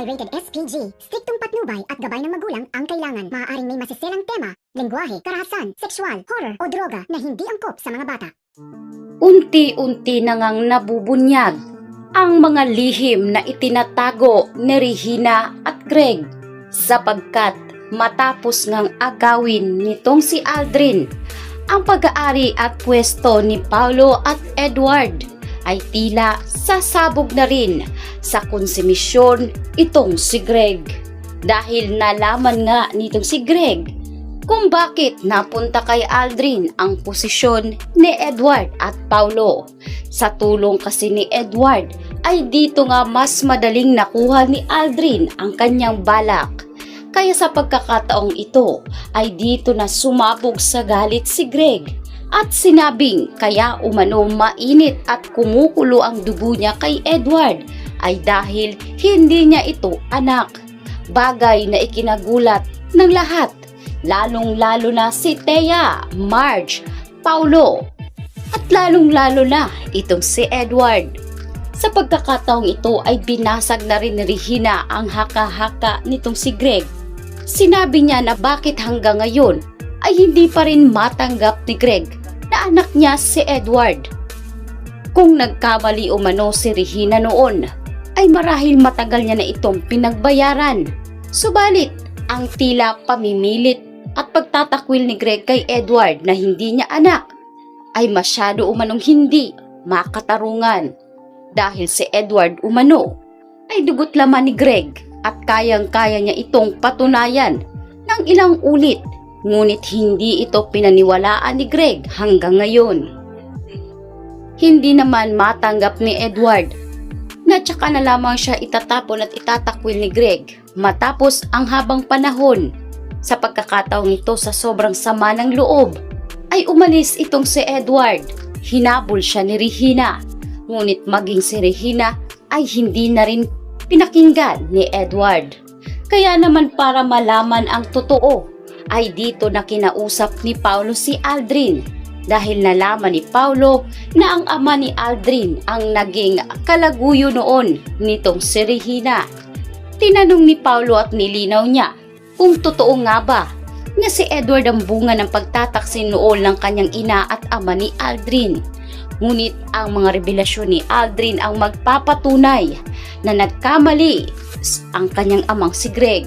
ay rated SPG. Striktong patnubay at gabay ng magulang ang kailangan. Maaaring may masiselang tema, lengguwahe, karahasan, sexual, horror o droga na hindi angkop sa mga bata. Unti-unti na ngang nabubunyag ang mga lihim na itinatago ni Regina at Greg sapagkat matapos ngang agawin nitong si Aldrin ang pag-aari at pwesto ni Paulo at Edward ay tila sasabog na rin sa konsumisyon itong si Greg. Dahil nalaman nga nitong si Greg kung bakit napunta kay Aldrin ang posisyon ni Edward at Paulo. Sa tulong kasi ni Edward ay dito nga mas madaling nakuha ni Aldrin ang kanyang balak. Kaya sa pagkakataong ito ay dito na sumabog sa galit si Greg at sinabing kaya umano mainit at kumukulo ang dugo niya kay Edward ay dahil hindi niya ito anak. Bagay na ikinagulat ng lahat, lalong-lalo na si Thea, Marge, Paulo at lalong-lalo na itong si Edward. Sa pagkakataong ito ay binasag na rin ni Regina ang haka-haka nitong si Greg. Sinabi niya na bakit hanggang ngayon ay hindi pa rin matanggap ni Greg na anak niya si Edward. Kung nagkamali umano si Regina noon, ay marahil matagal niya na itong pinagbayaran. Subalit, ang tila pamimilit at pagtatakwil ni Greg kay Edward na hindi niya anak ay masyado umanong hindi makatarungan. Dahil si Edward umano ay dugot laman ni Greg at kayang-kaya niya itong patunayan ng ilang ulit. Ngunit hindi ito pinaniwalaan ni Greg hanggang ngayon. Hindi naman matanggap ni Edward na tsaka na lamang siya itatapon at itatakwil ni Greg matapos ang habang panahon. Sa pagkakataong ito sa sobrang sama ng loob ay umalis itong si Edward. Hinabol siya ni Regina. Ngunit maging si Regina ay hindi na rin pinakinggan ni Edward. Kaya naman para malaman ang totoo ay dito na kinausap ni Paulo si Aldrin dahil nalaman ni Paulo na ang ama ni Aldrin ang naging kalaguyo noon nitong si Regina. Tinanong ni Paulo at nilinaw niya kung totoo nga ba na si Edward ang bunga ng pagtataksin noon ng kanyang ina at ama ni Aldrin. Ngunit ang mga revelasyon ni Aldrin ang magpapatunay na nagkamali ang kanyang amang si Greg.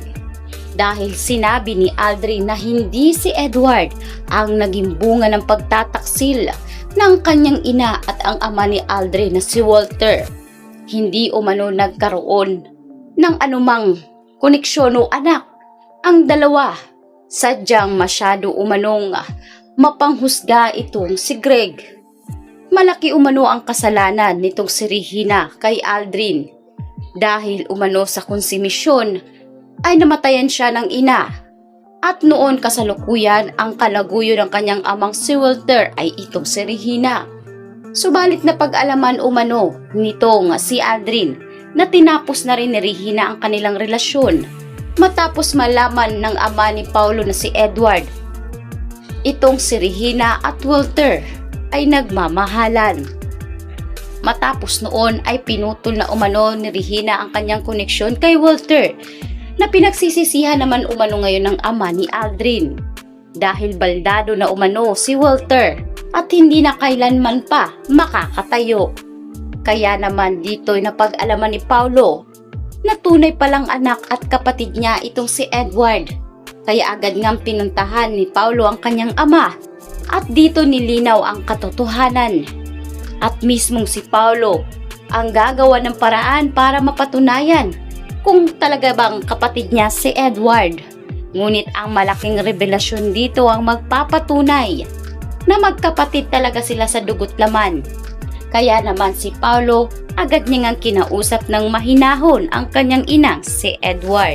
Dahil sinabi ni Aldrin na hindi si Edward ang naging bunga ng pagtataksil ng kanyang ina at ang ama ni Aldrin na si Walter. Hindi umano nagkaroon ng anumang koneksyon o anak ang dalawa. Sadyang masyado umanong mapanghusga itong si Greg. Malaki umano ang kasalanan nitong si Regina kay Aldrin dahil umano sa konsumisyon ay namatayan siya ng ina at noon kasalukuyan ang kalaguyo ng kanyang amang si Walter ay itong si Regina. Subalit na pag-alaman umano nitong si Aldrin na tinapos na rin ni Regina ang kanilang relasyon matapos malaman ng ama ni Paulo na si Edward. Itong si Regina at Walter ay nagmamahalan. Matapos noon ay pinutol na umano ni Regina ang kanyang koneksyon kay Walter na pinagsisisihan naman umano ngayon ng ama ni Aldrin dahil baldado na umano si Walter at hindi na kailanman pa makakatayo. Kaya naman dito'y napag-alaman ni Paulo na tunay palang anak at kapatid niya itong si Edward. Kaya agad ngang pinuntahan ni Paulo ang kanyang ama at dito nilinaw ang katotohanan. At mismong si Paulo ang gagawa ng paraan para mapatunayan kung talaga bang kapatid niya si Edward. Ngunit ang malaking revelasyon dito ang magpapatunay na magkapatid talaga sila sa dugot laman. Kaya naman si Paulo agad niya ngang kinausap ng mahinahon ang kanyang inang si Edward.